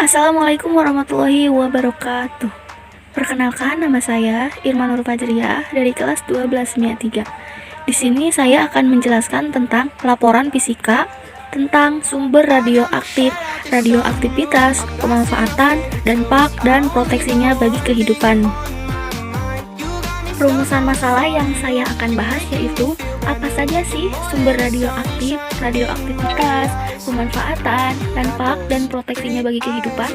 Assalamualaikum warahmatullahi wabarakatuh. Perkenalkan, nama saya Irma Nur Fajriah dari kelas 12 MIA 3. Di sini saya akan menjelaskan tentang laporan fisika tentang sumber radioaktif, radioaktivitas, pemanfaatan, dampak, dan proteksinya bagi kehidupan. Rumusan masalah yang saya akan bahas yaitu apa saja sih sumber radioaktif, radioaktivitas, pemanfaatan, dampak, dan proteksinya bagi kehidupan.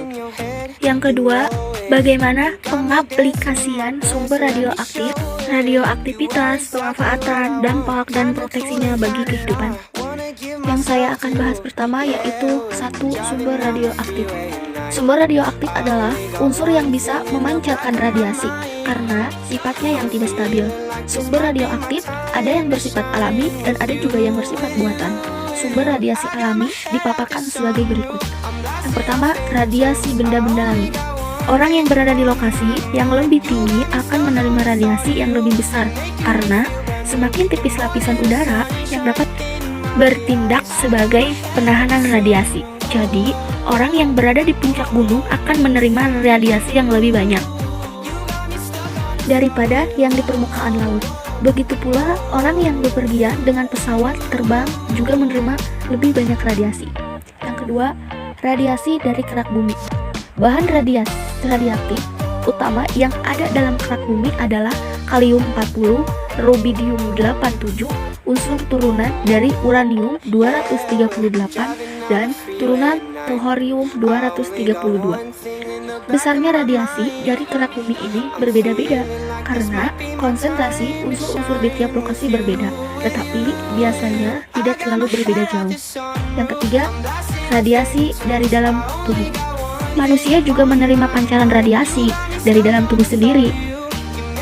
Yang kedua, bagaimana pengaplikasian sumber radioaktif, radioaktivitas, pemanfaatan, dampak, dan proteksinya bagi kehidupan. Yang saya akan bahas pertama yaitu satu, sumber radioaktif. Sumber radioaktif adalah unsur yang bisa memancarkan radiasi karena sifatnya yang tidak stabil. Sumber radioaktif ada yang bersifat alami dan ada juga yang bersifat buatan. Sumber radiasi alami dipaparkan sebagai berikut. Yang pertama, radiasi benda-benda langit. Orang yang berada di lokasi yang lebih tinggi akan menerima radiasi yang lebih besar karena semakin tipis lapisan udara yang dapat bertindak sebagai penahanan radiasi. Jadi, orang yang berada di puncak gunung akan menerima radiasi yang lebih banyak daripada yang di permukaan laut. Begitu pula, orang yang bepergian dengan pesawat terbang juga menerima lebih banyak radiasi. Yang kedua, radiasi dari kerak bumi. Bahan radioaktif utama yang ada dalam kerak bumi adalah kalium 40, rubidium 87, unsur turunan dari uranium 238 dan turunan thorium 232. Besarnya radiasi dari kerak bumi ini berbeda-beda karena konsentrasi unsur-unsur di tiap lokasi berbeda, tetapi biasanya tidak terlalu berbeda jauh. Yang ketiga, radiasi dari dalam tubuh. Manusia juga menerima pancaran radiasi dari dalam tubuh sendiri.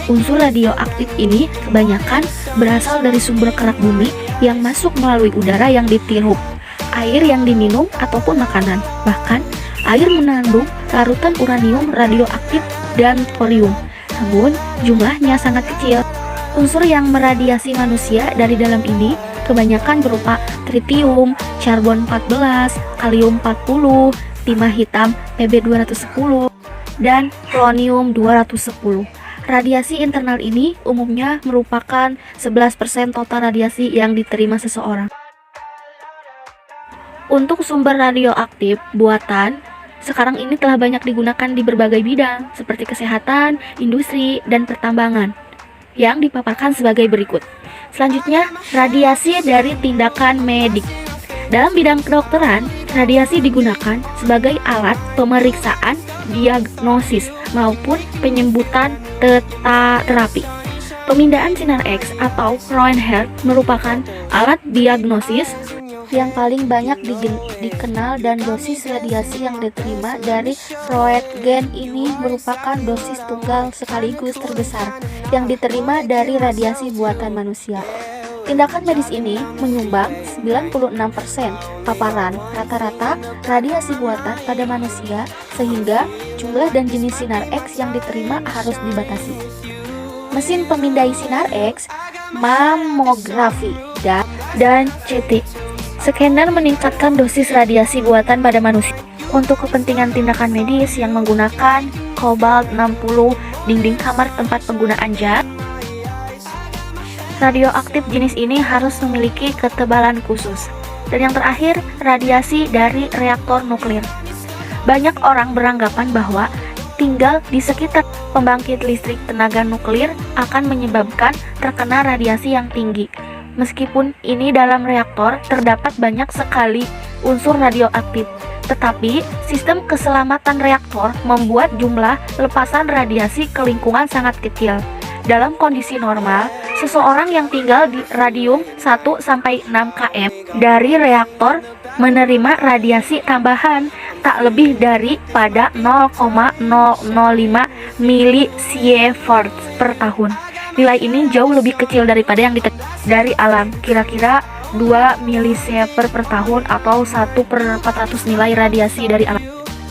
Unsur radioaktif ini kebanyakan berasal dari sumber kerak bumi yang masuk melalui udara yang ditirup, air yang diminum, ataupun makanan. Bahkan, air mengandung larutan uranium radioaktif dan thorium, namun jumlahnya sangat kecil. Unsur yang meradiasi manusia dari dalam ini kebanyakan berupa tritium, karbon 14, kalium 40, timah hitam Pb210, dan polonium 210. Radiasi internal ini umumnya merupakan 11% total radiasi yang diterima seseorang. Untuk sumber radioaktif buatan, sekarang ini telah banyak digunakan di berbagai bidang seperti kesehatan, industri, dan pertambangan yang dipaparkan sebagai berikut. Selanjutnya, radiasi dari tindakan medik. Dalam bidang kedokteran, radiasi digunakan sebagai alat pemeriksaan, diagnosis, maupun penyembuhan terapi. Pemindaan sinar X atau Röntgen merupakan alat diagnosis yang paling banyak dikenal, dan dosis radiasi yang diterima dari Röntgen ini merupakan dosis tunggal sekaligus terbesar yang diterima dari radiasi buatan manusia. Tindakan medis ini menyumbang 96% paparan rata-rata radiasi buatan pada manusia, sehingga jumlah dan jenis sinar X yang diterima harus dibatasi. Mesin pemindai sinar X, mamografi, dan CT scanner meningkatkan dosis radiasi buatan pada manusia. Untuk kepentingan tindakan medis yang menggunakan kobalt 60 dinding kamar tempat penggunaan zat radioaktif jenis ini harus memiliki ketebalan khusus. Dan yang terakhir, radiasi dari reaktor nuklir. Banyak orang beranggapan bahwa tinggal di sekitar pembangkit listrik tenaga nuklir akan menyebabkan terkena radiasi yang tinggi. Meskipun ini dalam reaktor terdapat banyak sekali unsur radioaktif, tetapi sistem keselamatan reaktor membuat jumlah lepasan radiasi ke lingkungan sangat kecil. Dalam kondisi normal, seseorang yang tinggal di radius 1-6 km dari reaktor menerima radiasi tambahan tak lebih daripada 0,005 milisievert per tahun. Nilai ini jauh lebih kecil daripada yang dari alam, kira-kira 2 milisievert per tahun atau 1/400 nilai radiasi dari alam.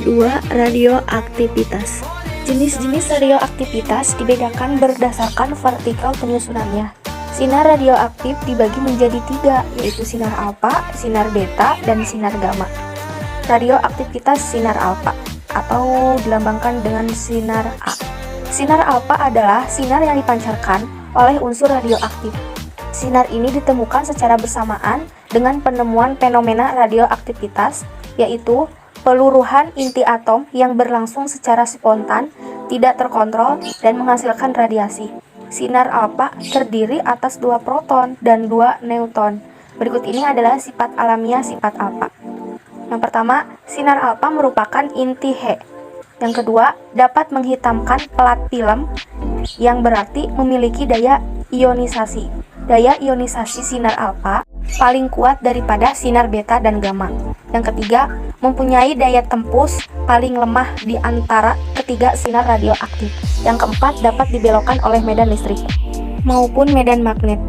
2. Radioaktivitas. Jenis-jenis radioaktivitas dibedakan berdasarkan vertikal penyusunannya. Sinar radioaktif dibagi menjadi 3, yaitu sinar alfa, sinar beta, dan sinar gamma. Radioaktivitas sinar alfa. atau dilambangkan dengan sinar A. Sinar alfa adalah sinar yang dipancarkan oleh unsur radioaktif. Sinar ini ditemukan secara bersamaan dengan penemuan fenomena radioaktivitas, yaitu peluruhan inti atom yang berlangsung secara spontan, tidak terkontrol, dan menghasilkan radiasi. Sinar alfa terdiri atas 2 proton dan 2 neutron. Berikut ini adalah sifat alamiah sifat alfa. Yang pertama, sinar alfa merupakan inti He. Yang kedua, dapat menghitamkan pelat film, yang berarti memiliki daya ionisasi. Daya ionisasi sinar alfa paling kuat daripada sinar beta dan gamma. Yang ketiga, mempunyai daya tembus paling lemah di antara ketiga sinar radioaktif. Yang keempat, dapat dibelokkan oleh medan listrik maupun medan magnet.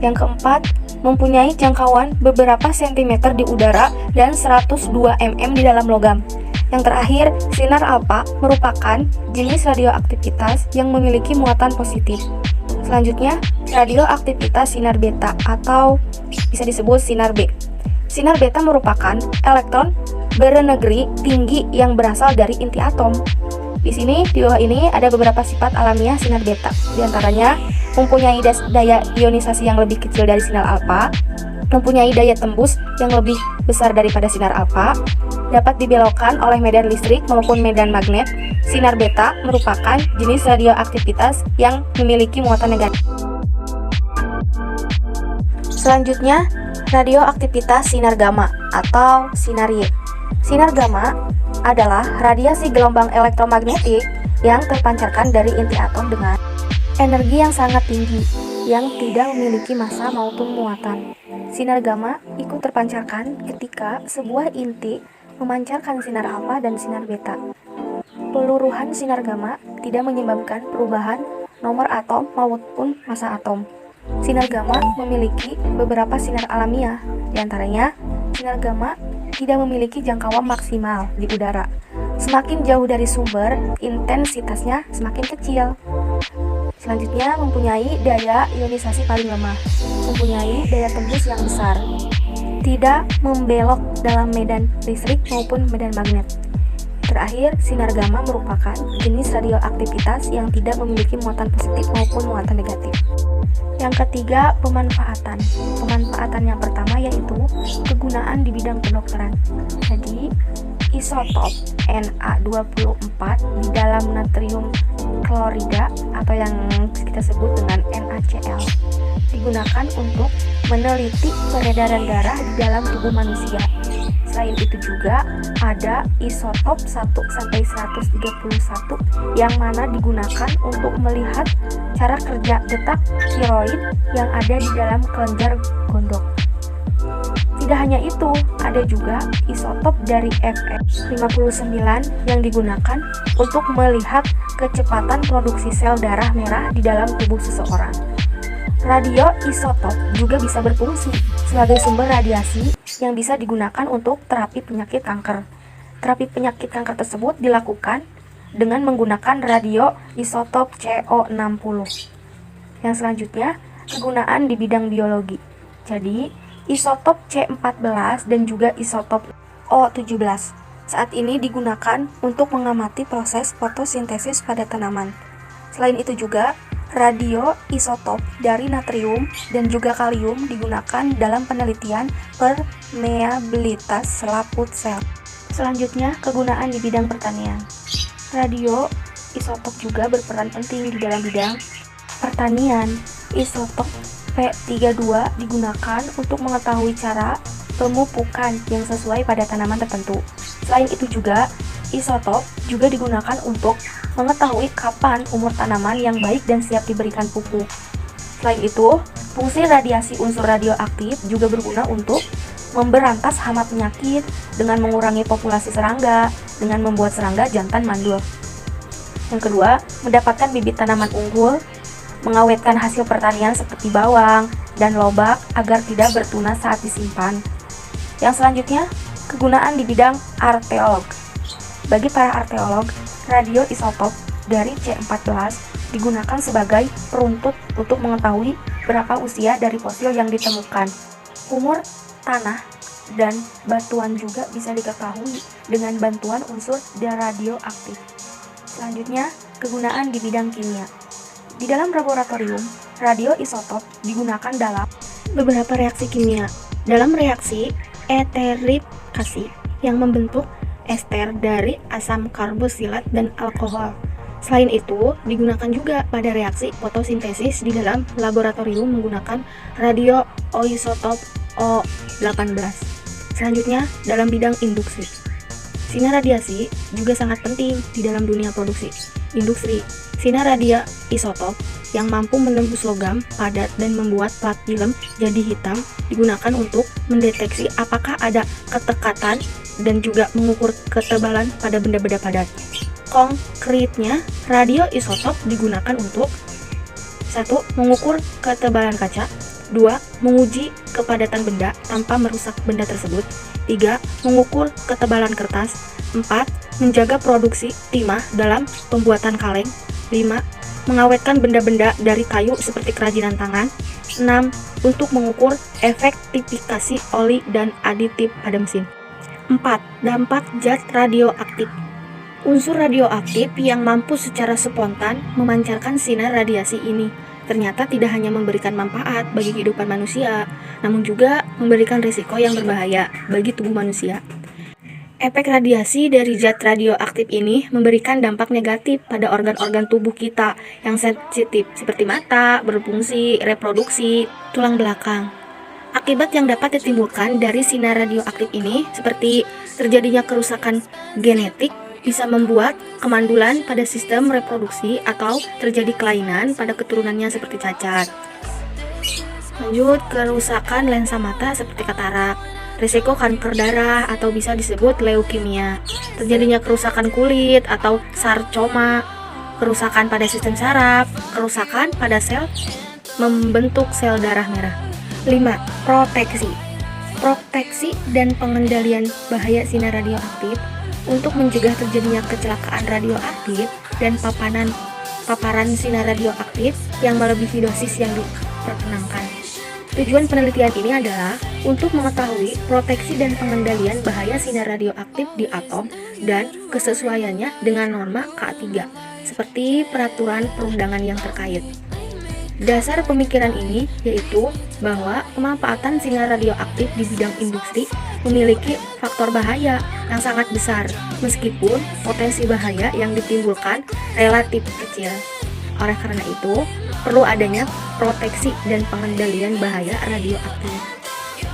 Yang keempat, mempunyai jangkauan beberapa sentimeter di udara dan 102 mm di dalam logam. Yang terakhir, sinar alfa merupakan jenis radioaktivitas yang memiliki muatan positif. Selanjutnya, radioaktivitas sinar beta atau bisa disebut sinar B. Sinar beta merupakan elektron berenergi tinggi yang berasal dari inti atom. Di sini, di bawah ini ada beberapa sifat alamiah sinar beta. Di antaranya, mempunyai daya ionisasi yang lebih kecil dari sinar alfa, mempunyai daya tembus yang lebih besar daripada sinar alfa, dapat dibelokkan oleh medan listrik maupun medan magnet. Sinar beta merupakan jenis radioaktivitas yang memiliki muatan negatif. Selanjutnya, radioaktivitas sinar gamma atau sinar Y. Sinar gamma adalah radiasi gelombang elektromagnetik yang terpancarkan dari inti atom dengan energi yang sangat tinggi yang tidak memiliki massa maupun muatan. Sinar gamma ikut terpancarkan ketika sebuah inti memancarkan sinar alfa dan sinar beta. Peluruhan sinar gamma tidak menyebabkan perubahan nomor atom maupun massa atom. Sinar gamma memiliki beberapa sinar alamiah, di antaranya sinar gamma tidak memiliki jangkauan maksimal di udara. Semakin jauh dari sumber, intensitasnya semakin kecil. Selanjutnya, mempunyai daya ionisasi paling lemah, mempunyai daya tembus yang besar, tidak membelok dalam medan listrik maupun medan magnet. Terakhir, sinar gamma merupakan jenis radioaktivitas yang tidak memiliki muatan positif maupun muatan negatif. Yang ketiga, pemanfaatan. Pemanfaatan yang pertama yaitu kegunaan di bidang kedokteran. Jadi, isotop Na24 di dalam natrium klorida atau yang kita sebut dengan NaCl digunakan untuk meneliti peredaran darah di dalam tubuh manusia. Selain itu juga ada isotop 1-131 yang mana digunakan untuk melihat cara kerja detak tiroid yang ada di dalam kelenjar gondok. Tidak hanya itu, ada juga isotop dari Fe59 yang digunakan untuk melihat kecepatan produksi sel darah merah di dalam tubuh seseorang. Radioisotop juga bisa berfungsi sebagai sumber radiasi yang bisa digunakan untuk terapi penyakit kanker. Terapi penyakit kanker tersebut dilakukan dengan menggunakan radioisotop CO60. Yang selanjutnya, kegunaan di bidang biologi. Jadi, isotop C14 dan juga isotop O17 saat ini digunakan untuk mengamati proses fotosintesis pada tanaman. Selain itu juga, radioisotop dari natrium dan juga kalium digunakan dalam penelitian permeabilitas selaput sel. Selanjutnya, kegunaan di bidang pertanian. Radioisotop juga berperan penting di dalam bidang pertanian. Isotop P32 digunakan untuk mengetahui cara pemupukan yang sesuai pada tanaman tertentu. Selain itu juga, isotop juga digunakan untuk mengetahui kapan umur tanaman yang baik dan siap diberikan pupuk. Selain itu, fungsi radiasi unsur radioaktif juga berguna untuk memberantas hama penyakit dengan mengurangi populasi serangga, dengan membuat serangga jantan mandul. Yang kedua, mendapatkan bibit tanaman unggul, mengawetkan hasil pertanian seperti bawang dan lobak agar tidak bertunas saat disimpan. Yang selanjutnya, kegunaan di bidang arkeolog. Bagi para arkeolog, radioisotop dari C14 digunakan sebagai peruntut untuk mengetahui berapa usia dari fosil yang ditemukan. Umur tanah dan batuan juga bisa diketahui dengan bantuan unsur radioaktif. Selanjutnya, kegunaan di bidang kimia. Di dalam laboratorium, radioisotop digunakan dalam beberapa reaksi kimia. Dalam reaksi eterifikasi yang membentuk ester dari asam karbosilat dan alkohol. Selain itu, digunakan juga pada reaksi fotosintesis di dalam laboratorium menggunakan radioisotop O18. Selanjutnya, dalam bidang induksi. Sinar radiasi juga sangat penting di dalam dunia produksi industri. Sinar radioisotop yang mampu menembus logam padat dan membuat plat film jadi hitam digunakan untuk mendeteksi apakah ada ketekatan dan juga mengukur ketebalan pada benda-benda padat. Konkretnya, radioisotop digunakan untuk 1. Mengukur ketebalan kaca, 2. Menguji kepadatan benda tanpa merusak benda tersebut, 3. Mengukur ketebalan kertas, 4. Menjaga produksi timah dalam pembuatan kaleng, 5. Mengawetkan benda-benda dari kayu seperti kerajinan tangan, 6. Untuk mengukur efektivitas oli dan aditif pada mesin. 4. Dampak zat radioaktif. Unsur radioaktif yang mampu secara spontan memancarkan sinar radiasi ini ternyata tidak hanya memberikan manfaat bagi kehidupan manusia, namun juga memberikan risiko yang berbahaya bagi tubuh manusia. Efek radiasi dari zat radioaktif ini memberikan dampak negatif pada organ-organ tubuh kita yang sensitif seperti mata, berfungsi, reproduksi, tulang belakang. Akibat yang dapat ditimbulkan dari sinar radioaktif ini seperti terjadinya kerusakan genetik, bisa membuat kemandulan pada sistem reproduksi atau terjadi kelainan pada keturunannya seperti cacat. Lanjut, kerusakan lensa mata seperti katarak, risiko kanker darah atau bisa disebut leukemia, terjadinya kerusakan kulit atau sarcoma, kerusakan pada sistem saraf, kerusakan pada sel membentuk sel darah merah. 5. Proteksi dan pengendalian bahaya sinar radioaktif. Untuk mencegah terjadinya kecelakaan radioaktif dan paparan sinar radioaktif yang melebihi dosis yang diperkenankan. Tujuan penelitian ini adalah untuk mengetahui proteksi dan pengendalian bahaya sinar radioaktif di atom dan kesesuaiannya dengan norma K3, seperti peraturan perundangan yang terkait. Dasar pemikiran ini yaitu bahwa pemanfaatan sinar radioaktif di bidang industri memiliki faktor bahaya yang sangat besar, meskipun potensi bahaya yang ditimbulkan relatif kecil. Oleh karena itu, perlu adanya proteksi dan pengendalian bahaya radioaktif.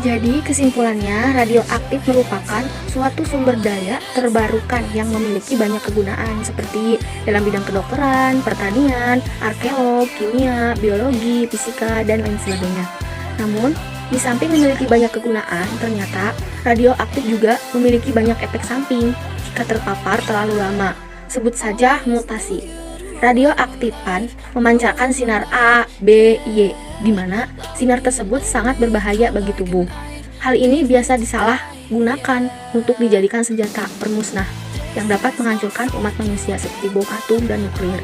Jadi, kesimpulannya, radioaktif merupakan suatu sumber daya terbarukan yang memiliki banyak kegunaan seperti dalam bidang kedokteran, pertanian, arkeolog, kimia, biologi, fisika, dan lain sebagainya. Namun, di samping memiliki banyak kegunaan, ternyata radioaktif juga memiliki banyak efek samping jika terpapar terlalu lama. Sebut saja mutasi. Radioaktifan memancarkan sinar A, B, Y, di mana sinar tersebut sangat berbahaya bagi tubuh. Hal ini biasa disalahgunakan untuk dijadikan senjata permusnah yang dapat menghancurkan umat manusia seperti bom atom dan nuklir.